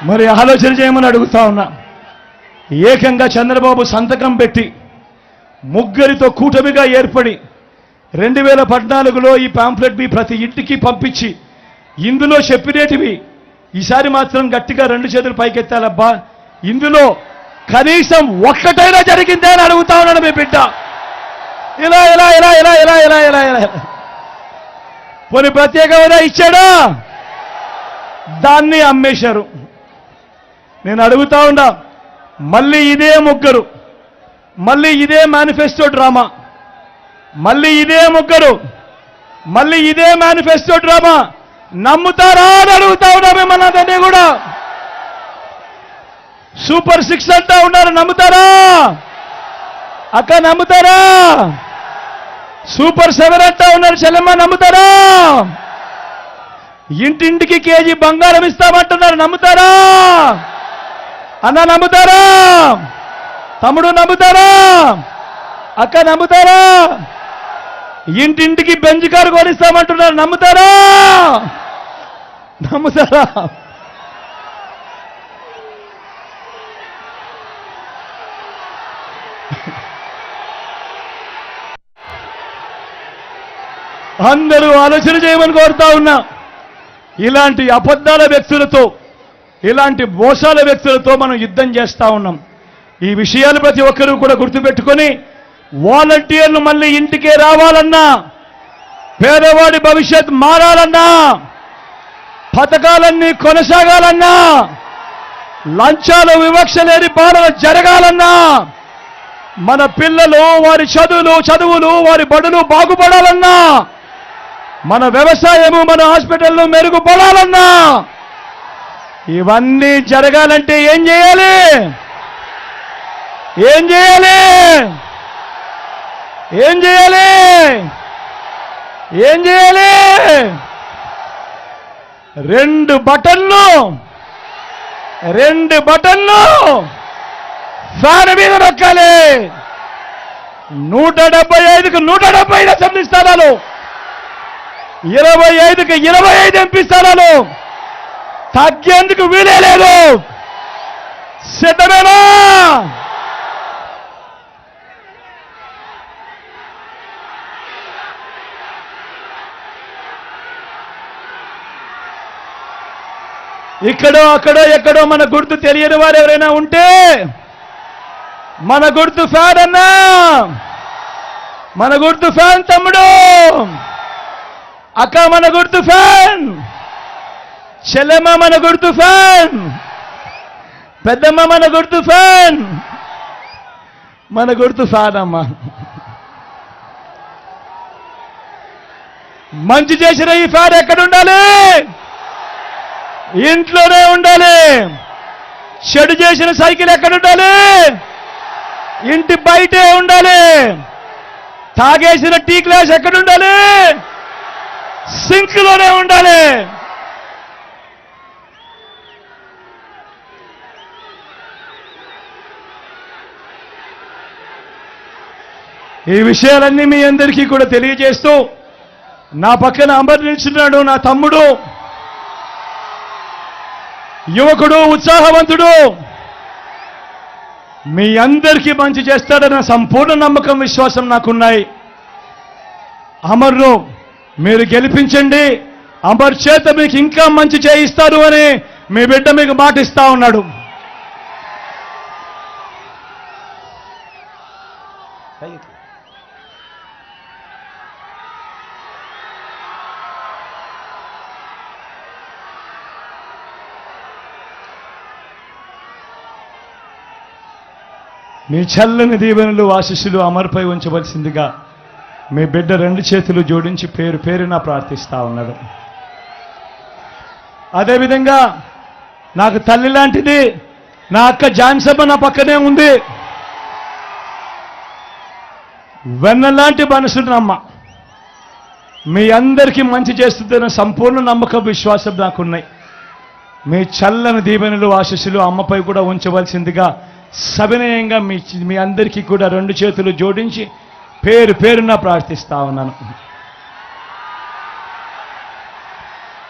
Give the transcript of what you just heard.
మరి ఆలోచన చేయమని అడుగుతా ఉన్నా. ఏకంగా చంద్రబాబు సంతకం పెట్టి ముగ్గురితో కూటమిగా ఏర్పడి 2014లో ఈ పాంప్లెట్ మీ ప్రతి ఇంటికి పంపించి ఇందులో చెప్పినేటివి ఈసారి మాత్రం గట్టిగా 2 చేతులు పైకెత్తాలబ్బా, ఇందులో కనీసం ఒక్కటైనా జరిగిందే అని అడుగుతా ఉన్నాడు మీ బిడ్డ. ఇలా ఇలా ఇలా ఇలా ఇలా ఇలా ఇలా ఇలా పోనీ ప్రత్యేక హోదా ఇచ్చాడా? దాన్ని అమ్మేశారు. నేను అడుగుతా ఉన్నా, మళ్ళీ ఇదే ముగ్గురు, మళ్ళీ ఇదే మేనిఫెస్టో డ్రామా, మళ్ళీ ఇదే ముగ్గురు, మళ్ళీ ఇదే మేనిఫెస్టో డ్రామా నమ్ముతారా అని అడుగుతా ఉన్నా మిమ్మల్ని కూడా. సూపర్ 6 అంటా ఉన్నారు, నమ్ముతారా అక్క? నమ్ముతారా? సూపర్ 7 అంటా ఉన్నారు చెల్లెమ్మ, నమ్ముతారా? ఇంటింటికి కేజీ బంగారం ఇస్తామంటున్నారు, నమ్ముతారా అన్న? నమ్ముతారా తమ్ముడు? నమ్ముతారా అక్క? నమ్ముతారా? ఇంటింటికి బెంజ్ కారు కొనిస్తామంటున్నారు, నమ్ముతారా? నమ్ముతారా? అందరూ ఆలోచన చేయమని కోరుతా ఉన్నా. ఇలాంటి అబద్ధాల వ్యక్తులతో, ఇలాంటి మోసాల వ్యక్తులతో మనం యుద్ధం చేస్తా ఉన్నాం. ఈ విషయాలు ప్రతి ఒక్కరూ కూడా గుర్తుపెట్టుకొని వాలంటీర్లు మళ్ళీ ఇంటికే రావాలన్నా, పేదవాడి భవిష్యత్ మారాలన్నా, పథకాలన్నీ కొనసాగాలన్నా, లంచాలు వివక్ష లేని పాలన జరగాలన్నా, మన పిల్లలు వారి చదువులు వారి బడులు బాగుపడాలన్నా, మన వ్యవసాయము మన హాస్పిటల్లో మెరుగుపడాలన్నా, ఇవన్నీ జరగాలంటే ఏం చేయాలి? ఏం చేయాలి? ఏం చేయాలి? ఏం చేయాలి? 2 బటన్లు ఫ్యాన్ మీద నొక్కాలి. 175కు 175 అసెంబ్లీ స్థానాలు, 25కు 25 ఎంపీ స్థానాలు తగ్గేందుకు వీలే లేదు. సిద్ధమేనా? ఇక్కడో అక్కడో ఎక్కడో మన గుర్తు తెలియని వారు ఎవరైనా ఉంటే, మన గుర్తు ఫ్యాన్ అన్నా, మన గుర్తు ఫ్యాన్ తమ్ముడు, అక్క మన గుర్తు ఫ్యాన్, చెల్లెమ్మ మన గుర్తు ఫ్యాన్, పెద్దమ్మ మన గుర్తు ఫ్యాన్, మన గుర్తు ఫ్యాన్ అమ్మ. మంచి చేసిన ఈ ఫ్యాన్ ఎక్కడ ఉండాలి? ఇంట్లోనే ఉండాలి. చెడు చేసిన సైకిల్ ఎక్కడ ఉండాలి? ఇంటి బయటే ఉండాలి. తాగేసిన టీ గ్లాస్ ఎక్కడ ఉండాలి? సింక్ లోనే ఉండాలి. ఈ విషయాలన్నీ మీ అందరికీ కూడా తెలియజేస్తూ, నా పక్కన అమర్ నిల్చున్నాడు నా తమ్ముడు, యువకుడు, ఉత్సాహవంతుడు, మీ అందరికీ మంచి చేస్తాడన్న సంపూర్ణ నమ్మకం, విశ్వాసం నాకున్నాయి. అమర్ను మీరు గెలిపించండి, అమర్ చేత మీకు ఇంకా మంచి చేయిస్తారు అని మీ బిడ్డ మీకు మాటిస్తా ఉన్నాడు. మీ చల్లని దీవెనలు ఆశీస్సులు అమర్పై ఉంచవలసిందిగా మీ బిడ్డ 2 చేతులు జోడించి పేరు పేరున ప్రార్థిస్తా ఉన్నాడు. అదేవిధంగా నాకు తల్లి లాంటిది నా అక్క జాన్సమ్మ నా పక్కనే ఉంది. వెన్నలాంటి మనసున్నమ్మ, మీ అందరికీ మంచి చేస్తుందన్న సంపూర్ణ నమ్మకం, విశ్వాసం నాకున్నాయి. మీ చల్లని దీవెనలు ఆశీస్సులు అమ్మపై కూడా ఉంచవలసిందిగా సవినయంగా మీ అందరికీ కూడా 2 చేతులు జోడించి పేరు పేరున ప్రార్థిస్తా ఉన్నాను.